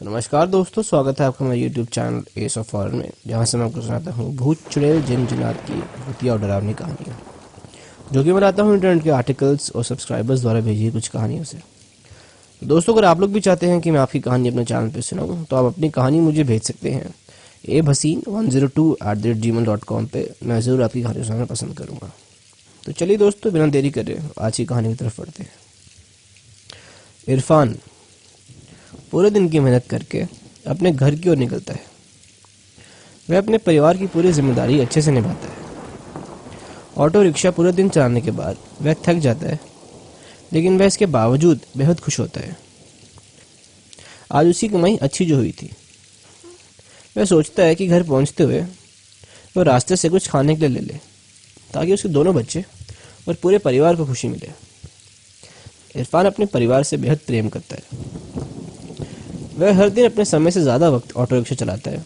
तो नमस्कार दोस्तों, स्वागत है आपका हमारे YouTube channel S of horror में, जहां से मैं आपको सुनाता हूँ भूत चुड़ैल जिन जिनात की भूतिया और डरावनी कहानियाँ, जो कि मैं लाता हूँ इंटरनेट के आर्टिकल्स और सब्सक्राइबर्स द्वारा भेजी कुछ कहानियों से। तो दोस्तों, अगर आप लोग भी चाहते हैं कि मैं आपकी कहानी अपने चैनल पर सुनाऊँ, तो आप अपनी कहानी मुझे भेज सकते हैं abhasin102@gmail.com पे। मैं ज़रूर आपकी कहानी सुनाना पसंद करूँगा। तो चलिए दोस्तों, बिना देरी करे आज की कहानी की तरफ बढ़ते हैं। इरफान पूरे दिन की मेहनत करके अपने घर की ओर निकलता है। वह अपने परिवार की पूरी जिम्मेदारी अच्छे से निभाता है। ऑटो रिक्शा पूरे दिन चलाने के बाद वह थक जाता है, लेकिन वह इसके बावजूद बेहद खुश होता है। आज उसकी कमाई अच्छी जो हुई थी। वह सोचता है कि घर पहुंचते हुए वह रास्ते से कुछ खाने के लिए ले ले, ताकि उसके दोनों बच्चे और पूरे परिवार को खुशी मिले। इरफान अपने परिवार से बेहद प्रेम करता है। वह हर दिन अपने समय से ज़्यादा वक्त ऑटो रिक्शा चलाता है,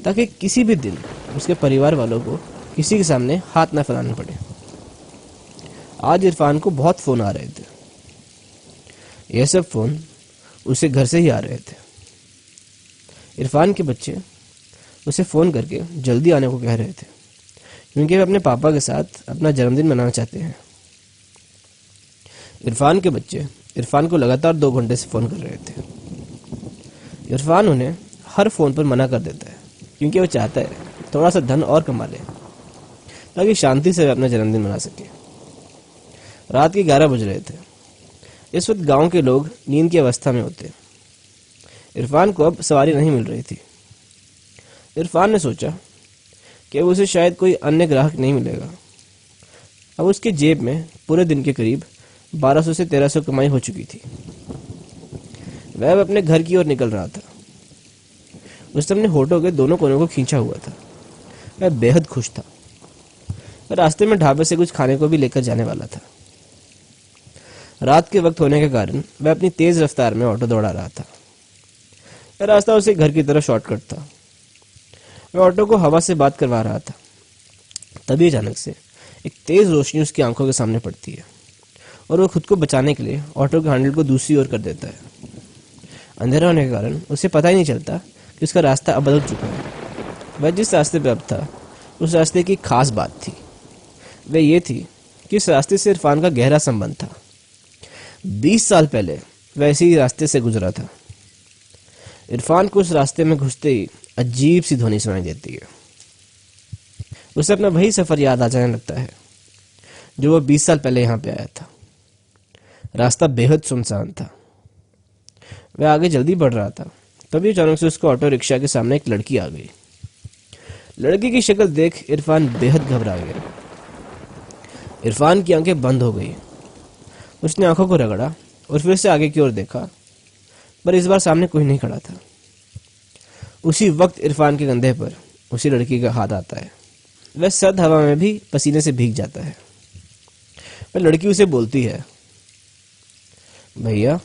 ताकि किसी भी दिन उसके परिवार वालों को किसी के सामने हाथ न फैलाना पड़े। आज इरफान को बहुत फ़ोन आ रहे थे। यह सब फ़ोन उसे घर से ही आ रहे थे। इरफान के बच्चे उसे फ़ोन करके जल्दी आने को कह रहे थे, क्योंकि वे अपने पापा के साथ अपना जन्मदिन मनाना चाहते हैं। इरफान के बच्चे इरफान को लगातार 2 घंटे से फ़ोन कर रहे थे। इरफान उन्हें हर फ़ोन पर मना कर देता है, क्योंकि वो चाहता है थोड़ा सा धन और कमा ले, ताकि शांति से अपना जन्मदिन मना सके। रात के 11 बज रहे थे। इस वक्त गांव के लोग नींद की अवस्था में होते। इरफान को अब सवारी नहीं मिल रही थी। इरफान ने सोचा कि उसे शायद कोई अन्य ग्राहक नहीं मिलेगा। अब उसके जेब में पूरे दिन के करीब 1200 से 1300 कमाई हो चुकी थी। वह अब अपने घर की ओर निकल रहा था। उसने अपने होठों के दोनों कोनों को खींचा हुआ था। वह बेहद खुश था। वह रास्ते में ढाबे से कुछ खाने को भी लेकर जाने वाला था। रात के वक्त होने के कारण वह अपनी तेज रफ्तार में ऑटो दौड़ा रहा था। वह रास्ता उसे घर की तरफ शॉर्टकट था। वह ऑटो को हवा से बात करवा रहा था। तभी अचानक से एक तेज रोशनी उसकी आंखों के सामने पड़ती है, और वह खुद को बचाने के लिए ऑटो के हैंडल को दूसरी ओर कर देता है। अंधेरा होने के कारण उसे पता ही नहीं चलता कि उसका रास्ता अब बदल चुका है। वह जिस रास्ते पर अब था, उस रास्ते की खास बात थी। वह ये थी कि इस रास्ते से इरफान का गहरा संबंध था। 20 साल पहले वह इसी रास्ते से गुजरा था। इरफान को उस रास्ते में घुसते ही अजीब सी ध्वनि सुनाई देती है। उसे अपना वही सफर याद आ जाने लगता है, जो वह 20 साल पहले यहाँ पे आया था। रास्ता बेहद सुनसान था। वह आगे जल्दी बढ़ रहा था। तभी अचानक से उसको ऑटो रिक्शा के सामने एक लड़की आ गई। लड़की की शक्ल देख इरफान बेहद घबरा गया। इरफान की आंखें बंद हो गई। उसने आंखों को रगड़ा और फिर से आगे की ओर देखा, पर इस बार सामने कोई नहीं खड़ा था। उसी वक्त इरफान के कंधे पर उसी लड़की का हाथ आता है। वह सर्द हवा में भी पसीने से भीग जाता है। वह लड़की उसे बोलती है, भैया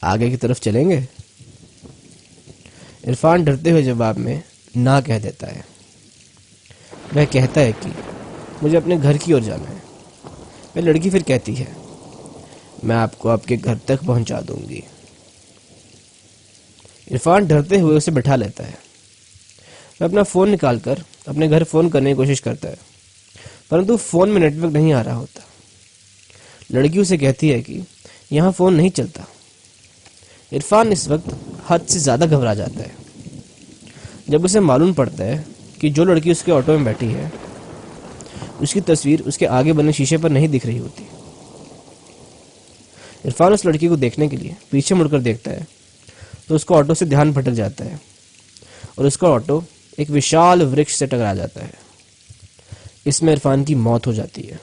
आगे की तरफ चलेंगे? इरफान डरते हुए जवाब में ना कह देता है। वह कहता है कि मुझे अपने घर की ओर जाना है। वह लड़की फिर कहती है, मैं आपको आपके घर तक पहुंचा दूंगी। इरफान डरते हुए उसे बैठा लेता है। वह अपना फ़ोन निकालकर अपने घर फ़ोन करने की कोशिश करता है, परंतु फ़ोन में नेटवर्क नहीं आ रहा होता। लड़की उसे कहती है कि यहाँ फ़ोन नहीं चलता। इरफान इस वक्त हद से ज़्यादा घबरा जाता है, जब उसे मालूम पड़ता है कि जो लड़की उसके ऑटो में बैठी है, उसकी तस्वीर उसके आगे बने शीशे पर नहीं दिख रही होती। इरफान उस लड़की को देखने के लिए पीछे मुड़कर देखता है, तो उसका ऑटो से ध्यान भटक जाता है और उसका ऑटो एक विशाल वृक्ष से टकरा जाता है। इसमें इरफान की मौत हो जाती है।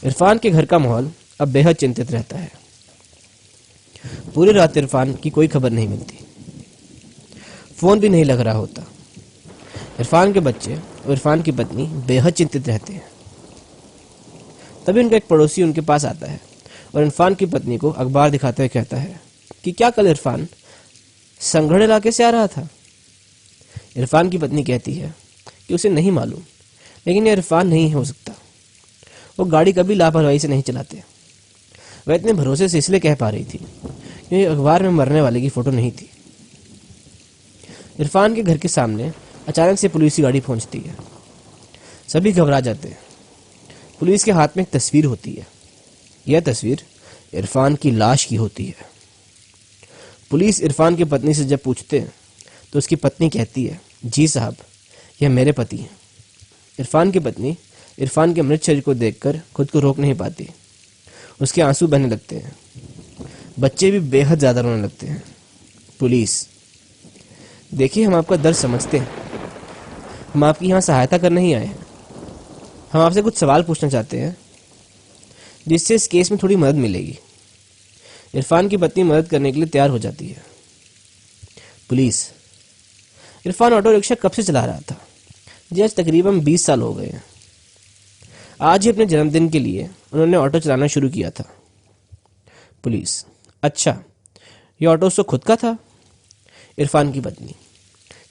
इरफान के घर का माहौल अब बेहद चिंतित रहता है। पूरी रात इरफान की कोई खबर नहीं मिलती। फोन भी नहीं लग रहा होता। इरफान के बच्चे और इरफान की पत्नी बेहद चिंतित रहते हैं। तभी उनका एक पड़ोसी उनके पास आता है और इरफान की पत्नी को अखबार दिखाते हुए कहता है कि क्या कल इरफान संगढ़ इलाके से आ रहा था? इरफान की पत्नी कहती है कि उसे नहीं मालूम, लेकिन यह इरफान नहीं हो सकता। वो गाड़ी कभी लापरवाही से नहीं चलाते। वह इतने भरोसे से इसलिए कह पा रही थी क्योंकि अखबार में मरने वाले की फोटो नहीं थी। इरफान के घर के सामने अचानक से पुलिस की गाड़ी पहुंचती है। सभी घबरा जाते हैं। पुलिस के हाथ में एक तस्वीर होती है। यह तस्वीर इरफान की लाश की होती है। पुलिस इरफान की पत्नी से जब पूछते हैं तो उसकी पत्नी कहती है, जी साहब, यह मेरे पति हैं। इरफान की पत्नी इरफान के मृत शरीर को देखकर खुद को रोक नहीं पाती। उसके आंसू बहने लगते हैं। बच्चे भी बेहद ज़्यादा रोने लगते हैं। पुलिस, देखिए, हम आपका दर्द समझते हैं। हम आपकी यहाँ सहायता करने ही आए हैं। हम आपसे कुछ सवाल पूछना चाहते हैं जिससे इस केस में थोड़ी मदद मिलेगी। इरफान की पत्नी मदद करने के लिए तैयार हो जाती है। पुलिस, इरफान ऑटो रिक्शा कब से चला रहा था? जी, आज तकरीबन 20 साल हो गए हैं। आज ही अपने जन्मदिन के लिए उन्होंने ऑटो चलाना शुरू किया था। पुलिस, अच्छा, ये ऑटो उसका खुद का था? इरफान की पत्नी,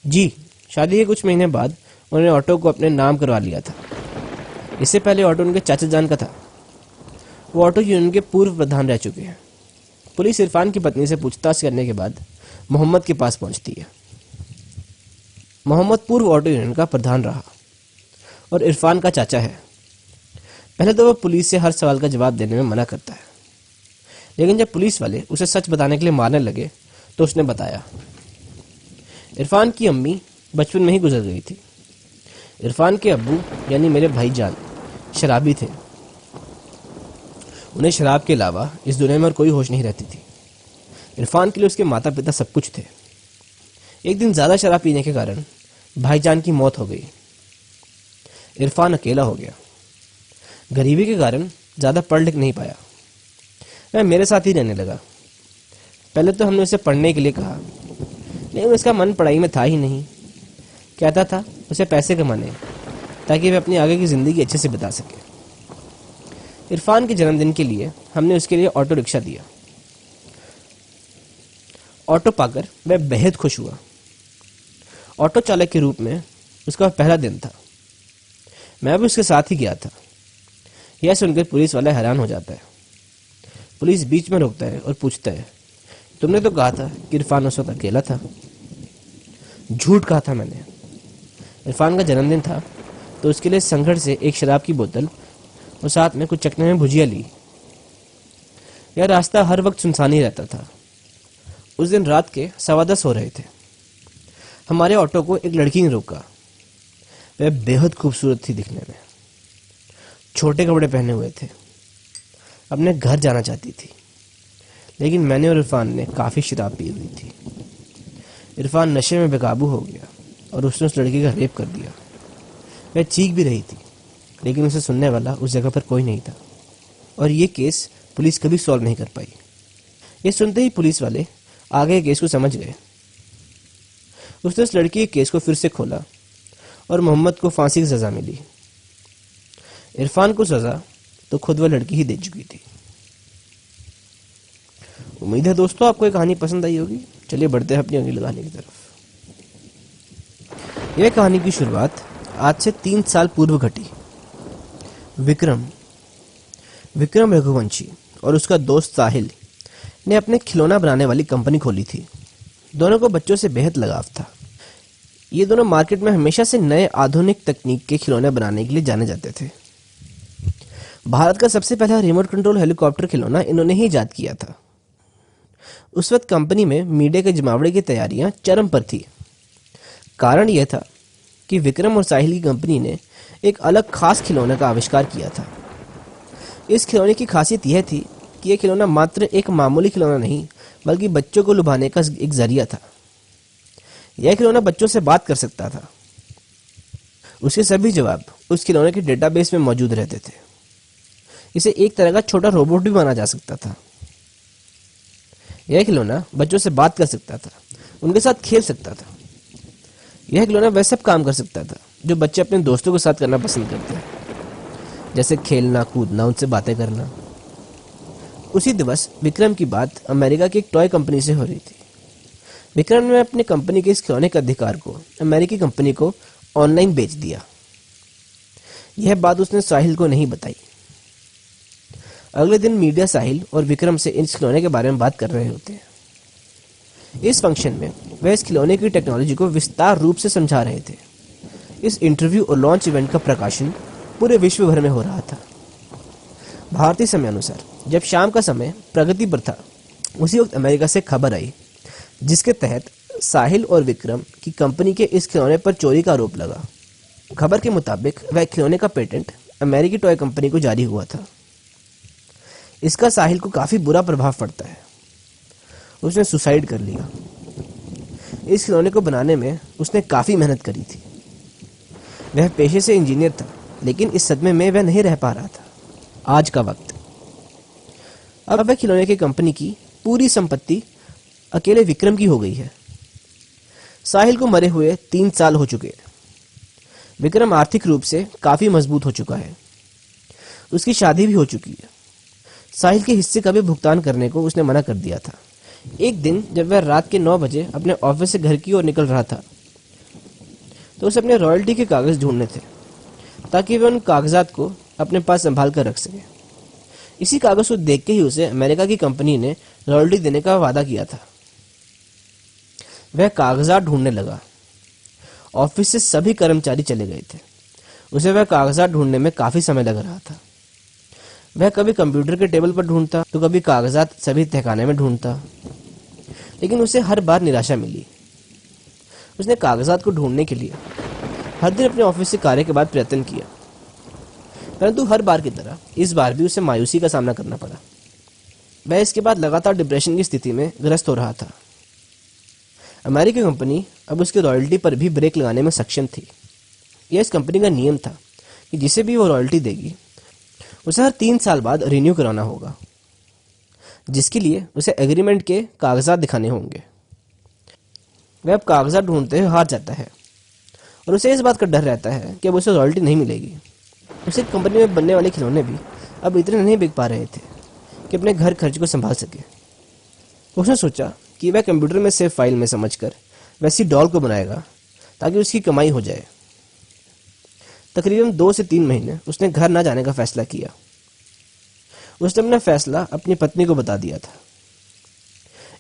जी, शादी के कुछ महीने बाद उन्होंने ऑटो को अपने नाम करवा लिया था। इससे पहले ऑटो उनके चाचा जान का था। वो ऑटो यूनियन के पूर्व प्रधान रह चुके हैं। पुलिस इरफान की पत्नी से पूछताछ करने के बाद मोहम्मद के पास पहुंचती है। मोहम्मद पूर्व ऑटो यूनियन का प्रधान रहा और इरफान का चाचा है। पहले तो वह पुलिस से हर सवाल का जवाब देने में मना करता है, लेकिन जब पुलिस वाले उसे सच बताने के लिए मारने लगे तो उसने बताया। इरफान की अम्मी बचपन में ही गुजर गई थी। इरफान के अब्बू यानी मेरे भाईजान शराबी थे। उन्हें शराब के अलावा इस दुनिया में और कोई होश नहीं रहती थी। इरफान के लिए उसके माता पिता सब कुछ थे। एक दिन ज़्यादा शराब पीने के कारण भाईजान की मौत हो गई। इरफान अकेला हो गया। गरीबी के कारण ज़्यादा पढ़ लिख नहीं पाया। वह मेरे साथ ही रहने लगा। पहले तो हमने उसे पढ़ने के लिए कहा, लेकिन उसका मन पढ़ाई में था ही नहीं। कहता था उसे पैसे कमाने ताकि वह अपनी आगे की ज़िंदगी अच्छे से बिता सके। इरफान के जन्मदिन के लिए हमने उसके लिए ऑटो रिक्शा दिया। ऑटो पाकर वह बेहद खुश हुआ। ऑटो चालक के रूप में उसका पहला दिन था। मैं भी उसके साथ ही गया था। यह सुनकर पुलिस वाला हैरान हो जाता है। पुलिस बीच में रोकता है और पूछता है, तुमने तो कहा था कि इरफान उस वक्त अकेला था। झूठ कहा था मैंने। इरफान का जन्मदिन था तो उसके लिए संघर्ष से एक शराब की बोतल और साथ में कुछ चखने में भुजिया ली। यह रास्ता हर वक्त सुनसान ही रहता था। उस दिन रात के 10:15 हो रहे थे। हमारे ऑटो को एक लड़की ने रोका। वह बेहद खूबसूरत थी दिखने में। छोटे कपड़े पहने हुए थे। अपने घर जाना चाहती थी, लेकिन मैंने और इरफान ने काफ़ी शराब पी हुई थी। इरफान नशे में बेकाबू हो गया और उसने उस लड़की का रेप कर दिया। वह चीख भी रही थी, लेकिन उसे सुनने वाला उस जगह पर कोई नहीं था और ये केस पुलिस कभी सॉल्व नहीं कर पाई। ये सुनते ही पुलिस वाले आगे केस को समझ गए। उसने उस लड़की के केस को फिर से खोला और मोहम्मद को फांसी की सज़ा मिली। इरफान को सज़ा तो खुद वह लड़की ही दे चुकी थी। उम्मीद है दोस्तों आपको ये कहानी पसंद आई होगी। चलिए बढ़ते हैं अपनी अगली कहानी की तरफ। यह कहानी की शुरुआत आज से 3 साल पूर्व घटी। विक्रम रघुवंशी और उसका दोस्त साहिल ने अपने खिलौना बनाने वाली कंपनी खोली थी। दोनों को बच्चों से बेहद लगाव था। ये दोनों मार्केट में हमेशा से नए आधुनिक तकनीक के खिलौने बनाने के लिए जाने जाते थे। भारत का सबसे पहला रिमोट कंट्रोल हेलीकॉप्टर खिलौना इन्होंने ही इजाद किया था। उस वक्त कंपनी में मीडिया के जमावड़े की तैयारियां चरम पर थी। कारण यह था कि विक्रम और साहिल की कंपनी ने एक अलग खास खिलौने का आविष्कार किया था। इस खिलौने की खासियत यह थी कि यह खिलौना मात्र एक मामूली खिलौना नहीं, बल्कि बच्चों को लुभाने का एक जरिया था। यह खिलौना बच्चों से बात कर सकता था। उसके सभी जवाब उस खिलौने के डेटाबेस में मौजूद रहते थे। इसे एक तरह का छोटा रोबोट भी माना जा सकता था। यह खिलौना बच्चों से बात कर सकता था, उनके साथ खेल सकता था। यह खिलौना वह सब काम कर सकता था जो बच्चे अपने दोस्तों के साथ करना पसंद करते हैं, जैसे खेलना, कूदना, उनसे बातें करना। उसी दिवस विक्रम की बात अमेरिका की एक टॉय कंपनी से हो रही थी। विक्रम ने अपनी कंपनी के इस खिलौने के अधिकार को अमेरिकी कंपनी को ऑनलाइन बेच दिया। यह बात उसने साहिल को नहीं बताई। अगले दिन मीडिया साहिल और विक्रम से इस खिलौने के बारे में बात कर रहे होते हैं। इस फंक्शन में वह इस खिलौने की टेक्नोलॉजी को विस्तार रूप से समझा रहे थे। इस इंटरव्यू और लॉन्च इवेंट का प्रकाशन पूरे विश्व भर में हो रहा था। भारतीय समय अनुसार जब शाम का समय प्रगति पर था, उसी वक्त अमेरिका से खबर आई जिसके तहत साहिल और विक्रम की कंपनी के इस खिलौने पर चोरी का आरोप लगा। खबर के मुताबिक वह खिलौने का पेटेंट अमेरिकी टॉय कंपनी को जारी हुआ था। इसका साहिल को काफी बुरा प्रभाव पड़ता है। उसने सुसाइड कर लिया। इस खिलौने को बनाने में उसने काफी मेहनत करी थी। वह पेशे से इंजीनियर था, लेकिन इस सदमे में वह नहीं रह पा रहा था। आज का वक्त। अब वह खिलौने की कंपनी की पूरी संपत्ति अकेले विक्रम की हो गई है। साहिल को मरे हुए 3 साल हो चुके हैं। विक्रम आर्थिक रूप से काफी मजबूत हो चुका है। उसकी शादी भी हो चुकी है। साहिल के हिस्से का भी भुगतान करने को उसने मना कर दिया था। एक दिन जब वह रात के 9 बजे अपने ऑफिस से घर की ओर निकल रहा था, तो उसे अपने रॉयल्टी के कागज ढूंढने थे ताकि वह उन कागजात को अपने पास संभाल कर रख सके। इसी कागज को देख के ही उसे अमेरिका की कंपनी ने रॉयल्टी देने का वादा किया था। वह कागजात ढूंढने लगा। ऑफिस से सभी कर्मचारी चले गए थे। उसे वह कागजात ढूंढने में काफी समय लग रहा था। वह कभी कंप्यूटर के टेबल पर ढूंढता तो कभी कागजात सभी तहखाने में ढूंढता, लेकिन उसे हर बार निराशा मिली। उसने कागजात को ढूंढने के लिए हर दिन अपने ऑफिस से कार्य के बाद प्रयत्न किया, परंतु हर बार की तरह इस बार भी उसे मायूसी का सामना करना पड़ा। वह इसके बाद लगातार डिप्रेशन की स्थिति में ग्रस्त हो रहा था। अमेरिकी कंपनी अब उसकी रॉयल्टी पर भी ब्रेक लगाने में सक्षम थी। यह इस कंपनी का नियम था कि जिसे भी वो रॉयल्टी देगी उसे हर 3 साल बाद रिन्यू कराना होगा, जिसके लिए उसे एग्रीमेंट के कागजात दिखाने होंगे। वह अब कागजात ढूंढते हुए हार जाता है और उसे इस बात का डर रहता है कि अब उसे रॉयल्टी नहीं मिलेगी। उसे कंपनी में बनने वाले खिलौने भी अब इतने नहीं बिक पा रहे थे कि अपने घर खर्च को संभाल सके। उसने सोचा कि वह कंप्यूटर में सेव फाइल में समझकर वैसी डॉल को बनाएगा ताकि उसकी कमाई हो जाए। तकरीबन 2 से 3 महीने उसने घर ना जाने का फैसला किया। उसने अपना फैसला अपनी पत्नी को बता दिया था।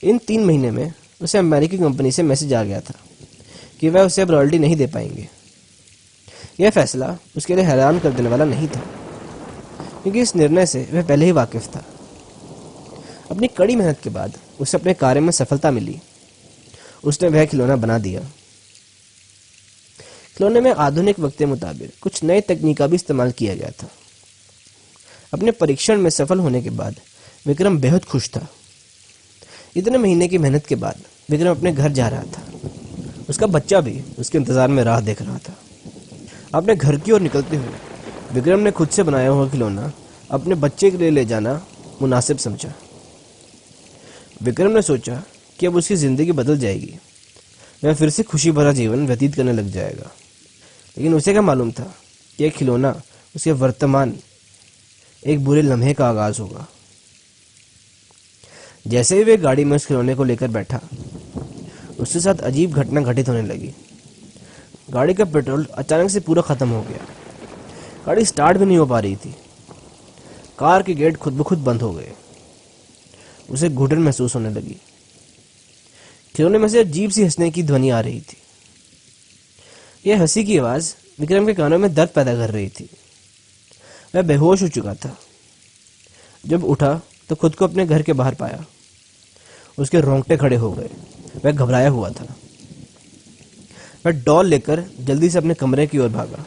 इन 3 महीने में उसे अमेरिकी कंपनी से मैसेज आ गया था कि वह उसे अब रॉयल्टी नहीं दे पाएंगे। यह फैसला उसके लिए हैरान कर देने वाला नहीं था, क्योंकि इस निर्णय से वह पहले ही वाकिफ था। अपनी कड़ी मेहनत के बाद उसे अपने कार्य में सफलता मिली। उसने वह खिलौना बना दिया। खिलौने में आधुनिक वक्त के मुताबिक कुछ नई तकनीक का भी इस्तेमाल किया गया था। अपने परीक्षण में सफल होने के बाद विक्रम बेहद खुश था। इतने महीने की मेहनत के बाद विक्रम अपने घर जा रहा था। उसका बच्चा भी उसके इंतजार में राह देख रहा था। अपने घर की ओर निकलते हुए विक्रम ने खुद से बनाया हुआ खिलौना अपने बच्चे के लिए ले जाना मुनासिब समझा। विक्रम ने सोचा कि अब उसकी जिंदगी बदल जाएगी। वह फिर से खुशी भरा जीवन व्यतीत करने लग जाएगा। लेकिन उसे क्या मालूम था कि एक खिलौना उसके वर्तमान एक बुरे लम्हे का आगाज होगा। जैसे ही वे गाड़ी में उस खिलौने को लेकर बैठा, उसके साथ अजीब घटना घटित होने लगी। गाड़ी का पेट्रोल अचानक से पूरा खत्म हो गया। गाड़ी स्टार्ट भी नहीं हो पा रही थी। कार के गेट खुद ब खुद बंद हो गए। उसे घुटन महसूस होने लगी। खिलौने में से अजीब सी हंसने की ध्वनि आ रही थी। यह हंसी की आवाज विक्रम के कानों में दर्द पैदा कर रही थी। वह बेहोश हो चुका था। जब उठा तो खुद को अपने घर के बाहर पाया। उसके रोंगटे खड़े हो गए। वह घबराया हुआ था। वह डॉल लेकर जल्दी से अपने कमरे की ओर भागा।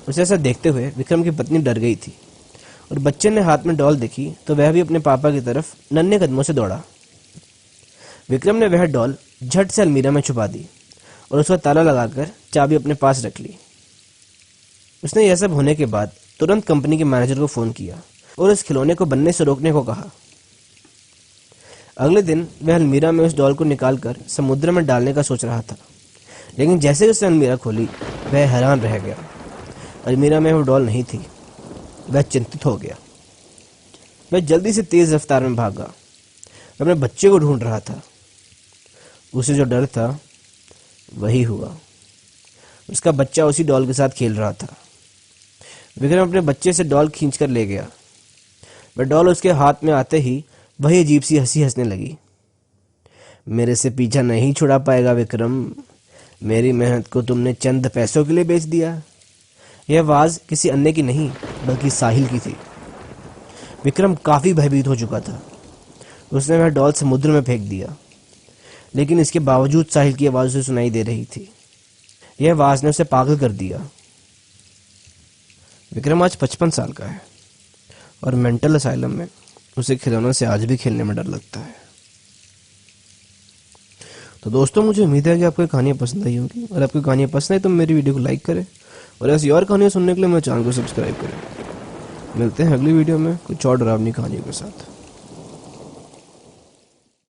उसे ऐसा देखते हुए विक्रम की पत्नी डर गई थी और बच्चे ने हाथ में डॉल देखी तो वह भी अपने पापा की तरफ नन्हे कदमों से दौड़ा। विक्रम ने वह डॉल झट से अलमीरा में छुपा दी और उसका ताला लगाकर चाबी अपने पास रख ली। उसने यह सब होने के बाद तुरंत कंपनी के मैनेजर को फोन किया और उस खिलौने को बनने से रोकने को कहा। अगले दिन वह अलमीरा में उस डॉल को निकालकर समुद्र में डालने का सोच रहा था, लेकिन जैसे उसने अलमीरा खोली वह हैरान रह गया। अलमीरा में वो डॉल नहीं थी। वह चिंतित हो गया। वह जल्दी से तेज रफ्तार में भागा। वह अपने बच्चे को ढूंढ रहा था। उसे जो डर था वही हुआ। उसका बच्चा उसी डॉल के साथ खेल रहा था। विक्रम अपने बच्चे से डॉल खींचकर ले गया। वह डॉल उसके हाथ में आते ही वही अजीब सी हंसी हंसने लगी। मेरे से पीछा नहीं छुड़ा पाएगा विक्रम। मेरी मेहनत को तुमने चंद पैसों के लिए बेच दिया। यह आवाज किसी अन्य की नहीं बल्कि साहिल की थी। विक्रम काफी भयभीत हो चुका था। उसने वह डॉल समुद्र में फेंक दिया, लेकिन इसके बावजूद साहिल की आवाज उसे सुनाई दे रही थी। यह आवाज ने उसे पागल कर दिया। विक्रम आज 55 साल का है और मेंटल असाइलम में उसे खिलौनों से आज भी खेलने में डर लगता है। तो दोस्तों, मुझे उम्मीद है कि आपको कहानियाँ पसंद आई होंगी। और आपको कहानियाँ पसंद आई तो मेरी वीडियो को लाइक करें और ऐसी और कहानियाँ सुनने के लिए मेरे चैनल को सब्सक्राइब करें। मिलते हैं अगली वीडियो में कुछ और डरावनी कहानियों के साथ।